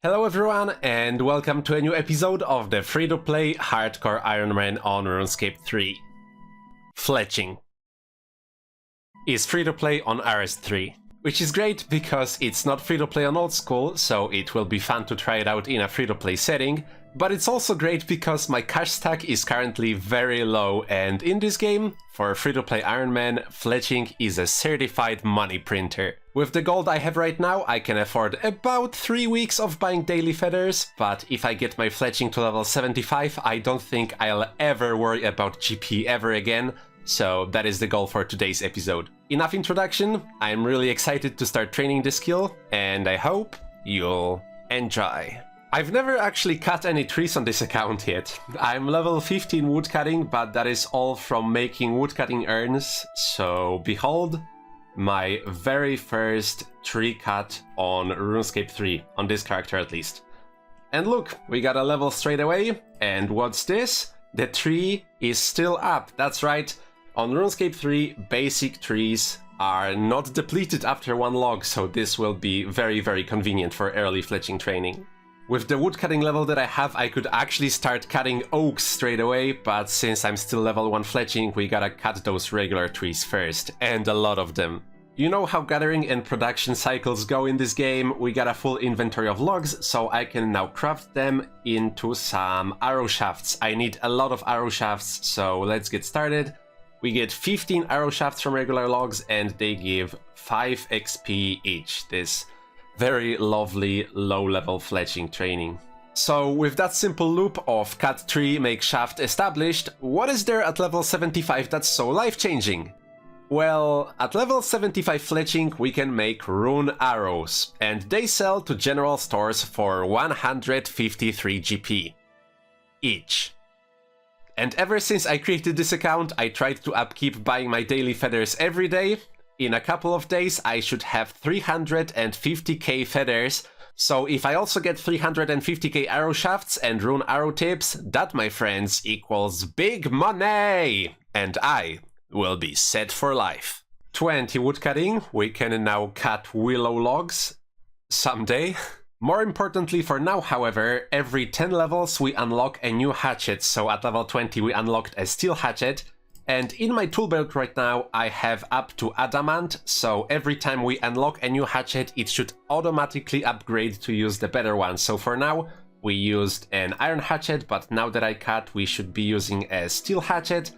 Hello everyone and welcome to a new episode of the free-to-play hardcore Ironman on Runescape 3. Fletching is free-to-play on RS3, which is great because it's not free-to-play on Oldschool, so it will be fun to try it out in a free-to-play setting, but it's also great because my cash stack is currently very low, and in this game, for free-to-play Ironman, Fletching is a certified money printer. With the gold I have right now, I can afford about 3 weeks of buying daily feathers, but if I get my Fletching to level 75, I don't think I'll ever worry about GP ever again, so that is the goal for today's episode. Enough introduction, I'm really excited to start training this skill, and I hope you'll enjoy. I've never actually cut any trees on this account yet. I'm level 15 woodcutting, but that is all from making woodcutting urns, so behold my very first tree cut on RuneScape 3, on this character at least. And look, we got a level straight away, and what's this? The tree is still up, that's right. On RuneScape 3, basic trees are not depleted after one log, so this will be very convenient for early fletching training. With the woodcutting level that I have, I could actually start cutting oaks straight away, but since I'm still level 1 fletching, we gotta cut those regular trees first, and a lot of them. You know how gathering and production cycles go in this game, we got a full inventory of logs, so I can now craft them into some arrow shafts. I need a lot of arrow shafts, so let's get started. We get 15 arrow shafts from regular logs, and they give 5 XP each. This very lovely low-level fletching training. So with that simple loop of cut tree, make shaft established, what is there at level 75 that's so life-changing? Well, at level 75 fletching we can make rune arrows, and they sell to general stores for 153 GP each. And ever since I created this account, I tried to upkeep buying my daily feathers every day. In a couple of days I should have 350k feathers, so if I also get 350k arrow shafts and rune arrow tips, that, my friends, equals big money! And I will be set for life. 20 woodcutting, we can now cut willow logs someday. More importantly for now, however, every 10 levels we unlock a new hatchet, so at level 20 we unlocked a steel hatchet. And in my tool belt right now I have up to adamant, so every time we unlock a new hatchet it should automatically upgrade to use the better one. So for now we used an iron hatchet, but now that I cut we should be using a steel hatchet,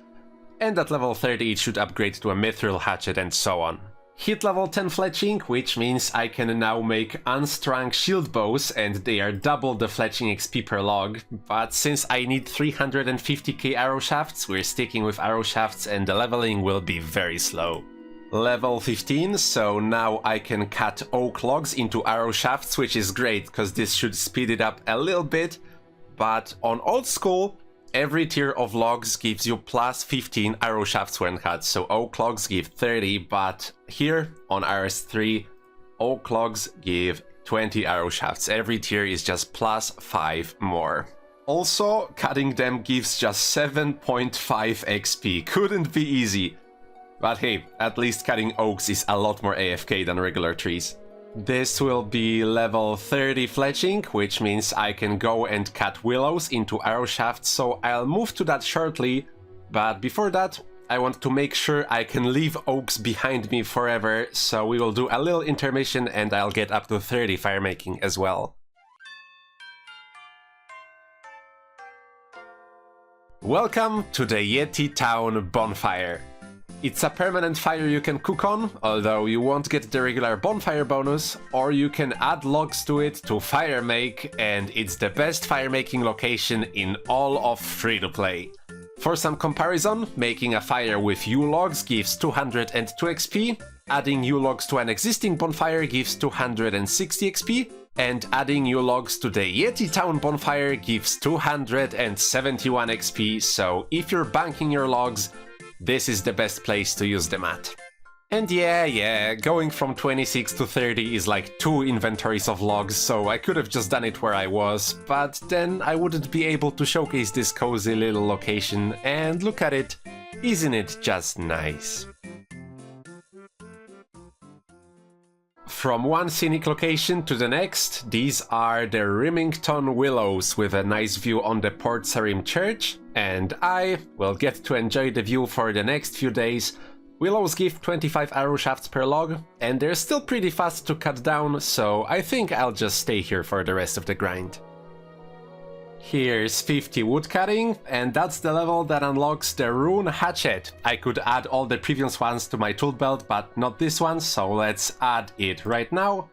and at level 30 it should upgrade to a mithril hatchet and so on. Hit level 10 fletching, which means I can now make unstrung shield bows, and they are double the fletching XP per log, but since I need 350k arrow shafts, we're sticking with arrow shafts and the leveling will be very slow. Level 15, so now I can cut oak logs into arrow shafts, which is great because this should speed it up a little bit, but on Oldschool every tier of logs gives you plus 15 arrow shafts when cut, so oak logs give 30, but here on RS3, oak logs give 20 arrow shafts. Every tier is just plus 5 more. Also, cutting them gives just 7.5 XP. Couldn't be easy. But hey, at least cutting oaks is a lot more AFK than regular trees. This will be level 30 fletching, which means I can go and cut willows into arrow shafts, so I'll move to that shortly, but before that I want to make sure I can leave oaks behind me forever, so we will do a little intermission and I'll get up to 30 firemaking as well. Welcome to the Yeti Town bonfire. It's a permanent fire you can cook on, although you won't get the regular bonfire bonus, or you can add logs to it to fire make, and it's the best fire making location in all of free-to-play. For some comparison, making a fire with yew logs gives 202 XP, adding yew logs to an existing bonfire gives 260 XP, and adding yew logs to the Yeti Town bonfire gives 271 XP, so if you're banking your logs, this is the best place to use them at. And yeah, going from 26 to 30 is like 2 inventories of logs, so I could have just done it where I was, but then I wouldn't be able to showcase this cozy little location, and look at it, isn't it just nice? From one scenic location to the next, these are the Rimington Willows with a nice view on the Port Sarim Church, and I will get to enjoy the view for the next few days. Willows give 25 arrow shafts per log, and they're still pretty fast to cut down, so I think I'll just stay here for the rest of the grind. Here's 50 wood cutting, and that's the level that unlocks the rune hatchet. I could add all the previous ones to my tool belt, but not this one, so let's add it right now.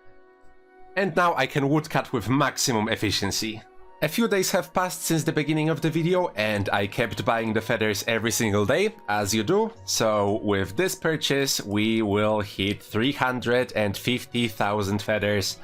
And now I can woodcut with maximum efficiency. A few days have passed since the beginning of the video, and I kept buying the feathers every single day, as you do. So with this purchase, we will hit 350,000 feathers.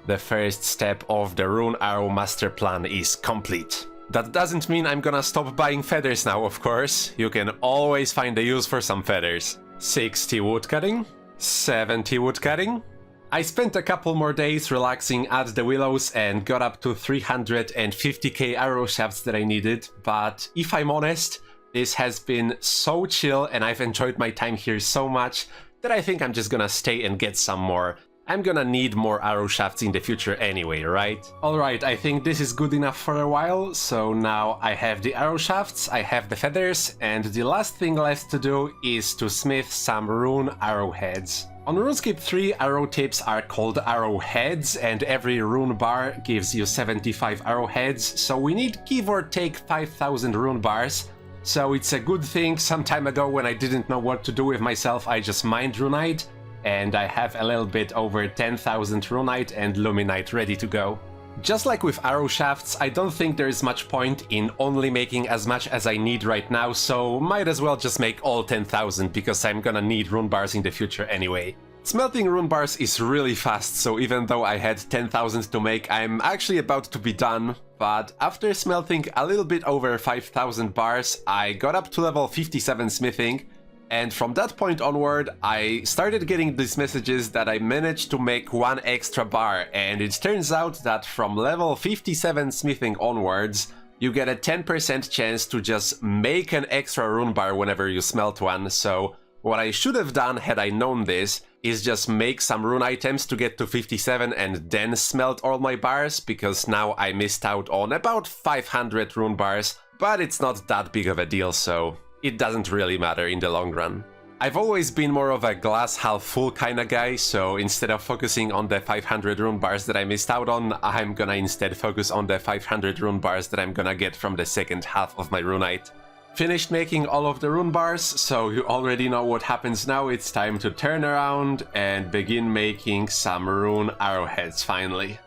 The first step of the Rune Arrow master plan is complete. That doesn't mean I'm gonna stop buying feathers now, of course. You can always find a use for some feathers. 60 woodcutting, 70 woodcutting. I spent a couple more days relaxing at the Willows and got up to 350k arrow shafts that I needed, but if I'm honest, this has been so chill and I've enjoyed my time here so much that I think I'm just gonna stay and get some more. I'm gonna need more arrow shafts in the future anyway, right? Alright, I think this is good enough for a while, so now I have the arrow shafts, I have the feathers, and the last thing left to do is to smith some rune arrowheads. On RuneScape 3, arrow tips are called arrowheads, and every rune bar gives you 75 arrowheads, so we need give or take 5,000 rune bars. So it's a good thing. Some time ago when I didn't know what to do with myself, I just mined runite, and I have a little bit over 10,000 runite and luminite ready to go. Just like with arrow shafts, I don't think there is much point in only making as much as I need right now, so might as well just make all 10,000 because I'm gonna need rune bars in the future anyway. Smelting rune bars is really fast, so even though I had 10,000 to make, I'm actually about to be done. But after smelting a little bit over 5,000 bars, I got up to level 57 smithing, and from that point onward, I started getting these messages that I managed to make one extra bar, and it turns out that from level 57 smithing onwards, you get a 10% chance to just make an extra rune bar whenever you smelt one. So what I should have done had I known this is just make some rune items to get to 57 and then smelt all my bars, because now I missed out on about 500 rune bars, but it's not that big of a deal, so it doesn't really matter in the long run. I've always been more of a glass half full kinda guy, so instead of focusing on the 500 rune bars that I missed out on, I'm gonna instead focus on the 500 rune bars that I'm gonna get from the second half of my runite. Finished making all of the rune bars, so you already know what happens now. It's time to turn around and begin making some rune arrowheads finally.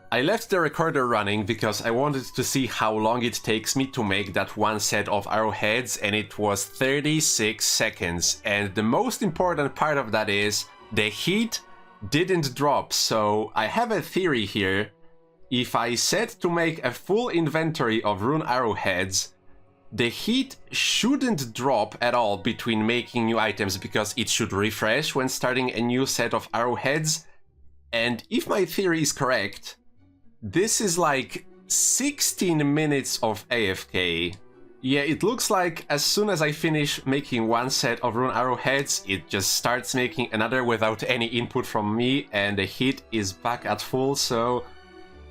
I left the recorder running because I wanted to see how long it takes me to make that one set of arrowheads, and it was 36 seconds. And the most important part of that is the heat didn't drop, so I have a theory here. If I set to make a full inventory of rune arrowheads, the heat shouldn't drop at all between making new items because it should refresh when starting a new set of arrowheads. And if my theory is correct, this is like 16 minutes of AFK. Yeah, it looks like as soon as I finish making one set of rune arrowheads, it just starts making another without any input from me, and the heat is back at full, so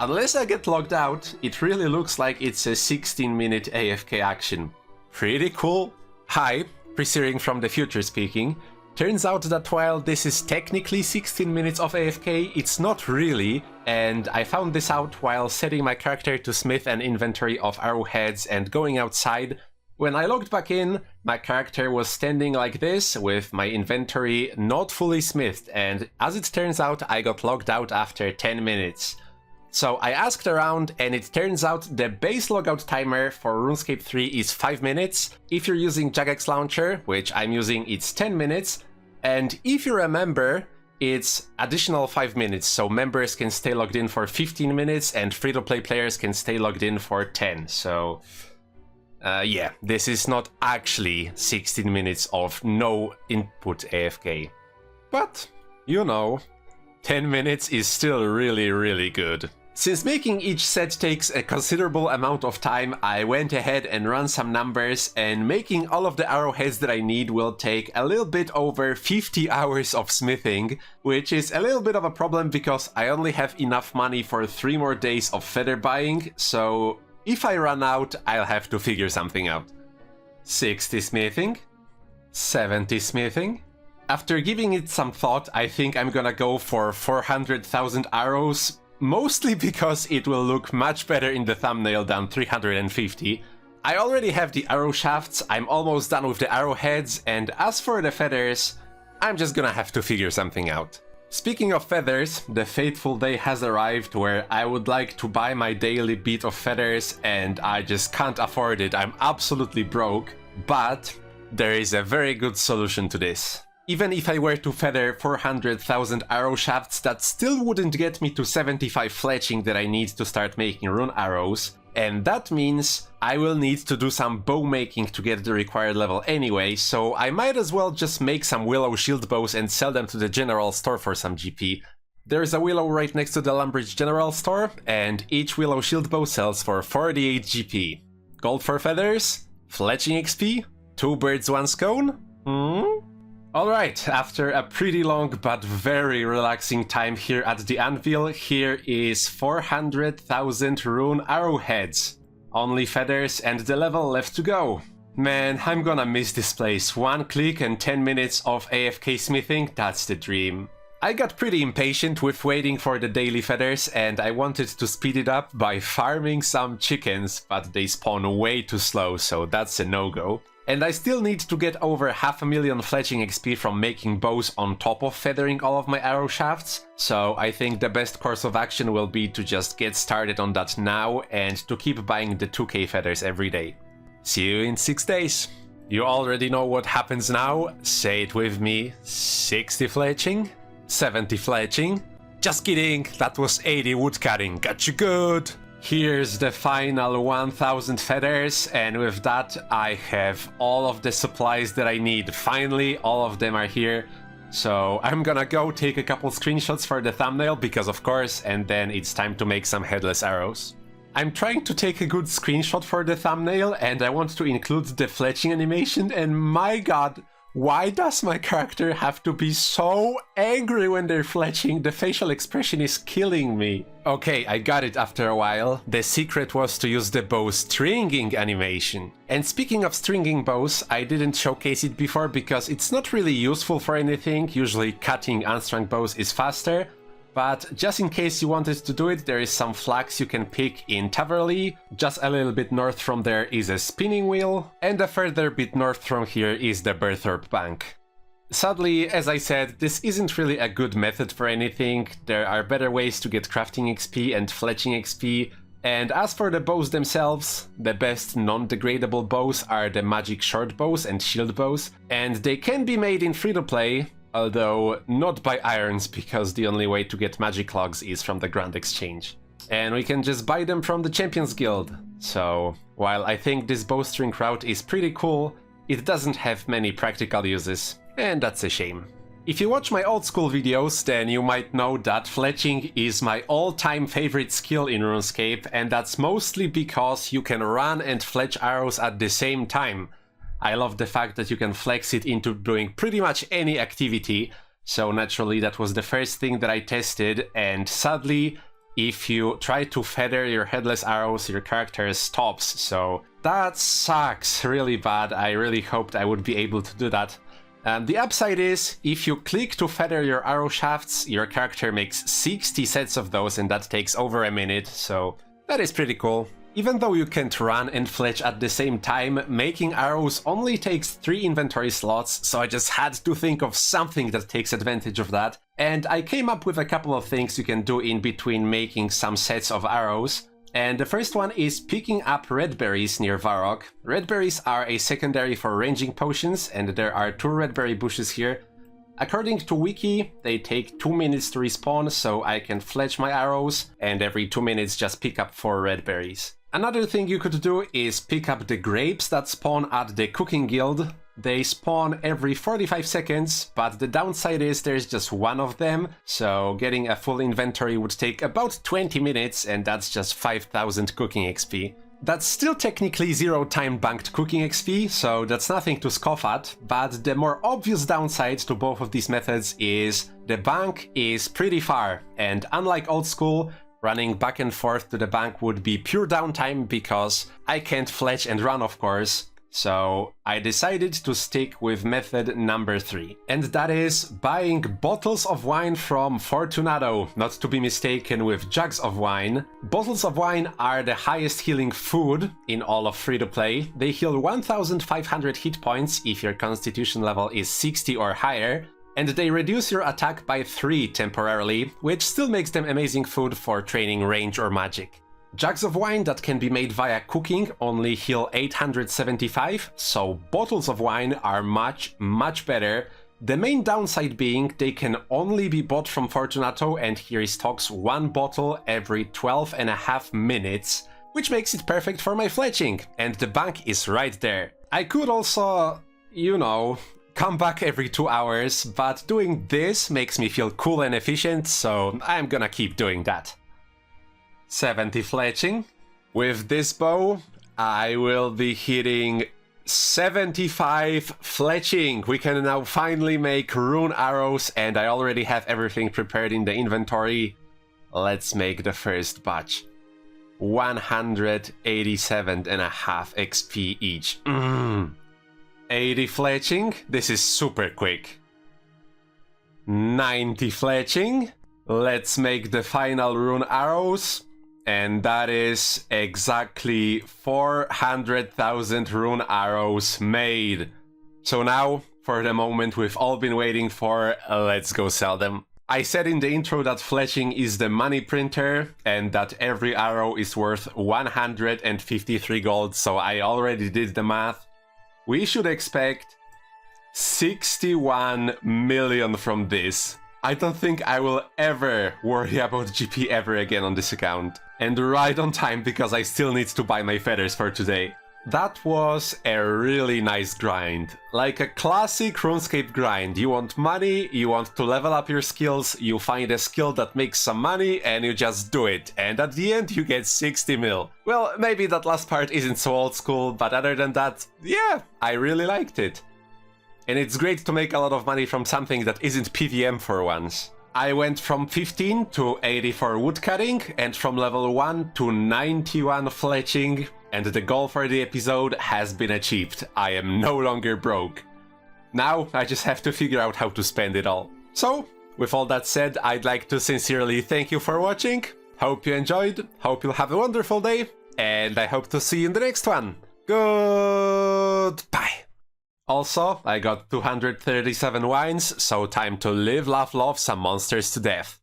unless I get logged out, it really looks like it's a 16-minute AFK action. Pretty cool. Hi, Preseering from the future speaking. Turns out that while this is technically 16 minutes of AFK, it's not really, and I found this out while setting my character to smith an inventory of arrowheads and going outside. When I logged back in, my character was standing like this with my inventory not fully smithed, and as it turns out, I got logged out after 10 minutes. So I asked around, and it turns out the base logout timer for RuneScape 3 is 5 minutes. If you're using Jagex Launcher, which I'm using, it's 10 minutes. And if you remember, it's additional 5 minutes, so members can stay logged in for 15 minutes and free-to-play players can stay logged in for 10. So yeah, this is not actually 16 minutes of no input AFK. But, you know, 10 minutes is still really, really good. Since making each set takes a considerable amount of time, I went ahead and ran some numbers, and making all of the arrowheads that I need will take a little bit over 50 hours of smithing, which is a little bit of a problem because I only have enough money for 3 more days of feather buying, so if I run out, I'll have to figure something out. 60 smithing, 70 smithing. After giving it some thought, I think I'm gonna go for 400,000 arrows, mostly because it will look much better in the thumbnail than 350. I already have the arrow shafts, I'm almost done with the arrowheads, and as for the feathers, I'm just gonna have to figure something out. Speaking of feathers, the fateful day has arrived where I would like to buy my daily beat of feathers and I just can't afford it, I'm absolutely broke, but there is a very good solution to this. Even if I were to feather 400,000 arrow shafts, that still wouldn't get me to 75 fletching that I need to start making rune arrows. And that means I will need to do some bow making to get the required level anyway, so I might as well just make some willow shield bows and sell them to the general store for some GP. There's a willow right next to the Lumbridge general store, and each willow shield bow sells for 48 GP. Gold for feathers? Fletching XP? 2 birds, 1 scone? Alright, after a pretty long but very relaxing time here at the anvil, here is 400,000 rune arrowheads. Only feathers and the level left to go. Man, I'm gonna miss this place. 1 click and 10 minutes of AFK smithing, that's the dream. I got pretty impatient with waiting for the daily feathers and I wanted to speed it up by farming some chickens, but they spawn way too slow, so that's a no-go. And I still need to get over 500,000 fletching XP from making bows on top of feathering all of my arrow shafts, so I think the best course of action will be to just get started on that now and to keep buying the 2k feathers every day. See you in 6 days. You already know what happens now, say it with me: 60 fletching, 70 fletching. Just kidding, that was 80 woodcutting, got you good! Here's the final 1000 feathers, and with that I have all of the supplies that I need. Finally, all of them are here. So I'm gonna go take a couple screenshots for the thumbnail, because of course, and then it's time to make some headless arrows. I'm trying to take a good screenshot for the thumbnail, and I want to include the fletching animation, and my god, why does my character have to be so angry when they're fletching? The facial expression is killing me. Okay, I got it after a while. The secret was to use the bow stringing animation. And speaking of stringing bows, I didn't showcase it before because it's not really useful for anything. Usually cutting unstrung bows is faster. But just in case you wanted to do it, there is some flags you can pick in Taverley. Just a little bit north from there is a spinning wheel, and a further bit north from here is the Berthorpe Bank. Sadly, as I said, this isn't really a good method for anything. There are better ways to get crafting XP and fletching XP, and as for the bows themselves, the best non-degradable bows are the magic short bows and shield bows, and they can be made in free-to-play, although not by irons, because the only way to get magic logs is from the Grand Exchange. And we can just buy them from the Champions Guild. So, while I think this bowstring route is pretty cool, it doesn't have many practical uses, and that's a shame. If you watch my old school videos, then you might know that fletching is my all-time favorite skill in RuneScape, and that's mostly because you can run and fletch arrows at the same time. I love the fact that you can flex it into doing pretty much any activity, so naturally that was the first thing that I tested, and sadly, if you try to feather your headless arrows, your character stops, so that sucks really bad. I really hoped I would be able to do that. The upside is, if you click to feather your arrow shafts, your character makes 60 sets of those, and that takes over a minute, so that is pretty cool. Even though you can't run and fletch at the same time, making arrows only takes 3 inventory slots, so I just had to think of something that takes advantage of that. And I came up with a couple of things you can do in between making some sets of arrows. And the first one is picking up red berries near Varrock. Red berries are a secondary for ranging potions, and there are 2 red berry bushes here. According to Wiki, they take 2 minutes to respawn, so I can fletch my arrows, and every 2 minutes just pick up 4 red berries. Another thing you could do is pick up the grapes that spawn at the Cooking Guild. They spawn every 45 seconds, but the downside is there's just one of them, so getting a full inventory would take about 20 minutes, and that's just 5000 cooking XP. That's still technically 0 time banked cooking XP, so that's nothing to scoff at, but the more obvious downside to both of these methods is the bank is pretty far, and unlike old school, running back and forth to the bank would be pure downtime because I can't fletch and run, of course. So I decided to stick with method number 3, and that is buying bottles of wine from Fortunato, not to be mistaken with jugs of wine. Bottles of wine are the highest healing food in all of free-to-play. They heal 1500 hit points if your constitution level is 60 or higher, and they reduce your attack by 3 temporarily, which still makes them amazing food for training range or magic. Jugs of wine that can be made via cooking only heal 875, so bottles of wine are much better. The main downside being they can only be bought from Fortunato, and he restocks 1 bottle every 12.5 minutes, which makes it perfect for my fletching, and the bank is right there. I could also, you know, come back every 2 hours, but doing this makes me feel cool and efficient, so I'm gonna keep doing that. 70 fletching. With this bow, I will be hitting 75 fletching. We can now finally make rune arrows, and I already have everything prepared in the inventory. Let's make the first batch. 187.5 XP each. 80 fletching. This is super quick. 90 fletching. Let's make the final rune arrows. And that is exactly 400,000 rune arrows made. So now, for the moment we've all been waiting for, let's go sell them. I said in the intro that Fletching is the money printer, and that every arrow is worth 153 gold, so I already did the math. We should expect 61 million from this. I don't think I will ever worry about GP ever again on this account. And right on time, because I still need to buy my feathers for today. That was a really nice grind. Like a classic RuneScape grind. You want money, you want to level up your skills, you find a skill that makes some money, and you just do it. And at the end you get 60 mil. Well, maybe that last part isn't so old school, but other than that, yeah, I really liked it. And it's great to make a lot of money from something that isn't PVM for once. I went from 15 to 84 woodcutting, and from level 1 to 91 fletching, and the goal for the episode has been achieved. I am no longer broke. Now I just have to figure out how to spend it all. So, with all that said, I'd like to sincerely thank you for watching. Hope you enjoyed, hope you'll have a wonderful day, and I hope to see you in the next one. Goodbye. Also, I got 237 wines, so time to live, laugh, love some monsters to death.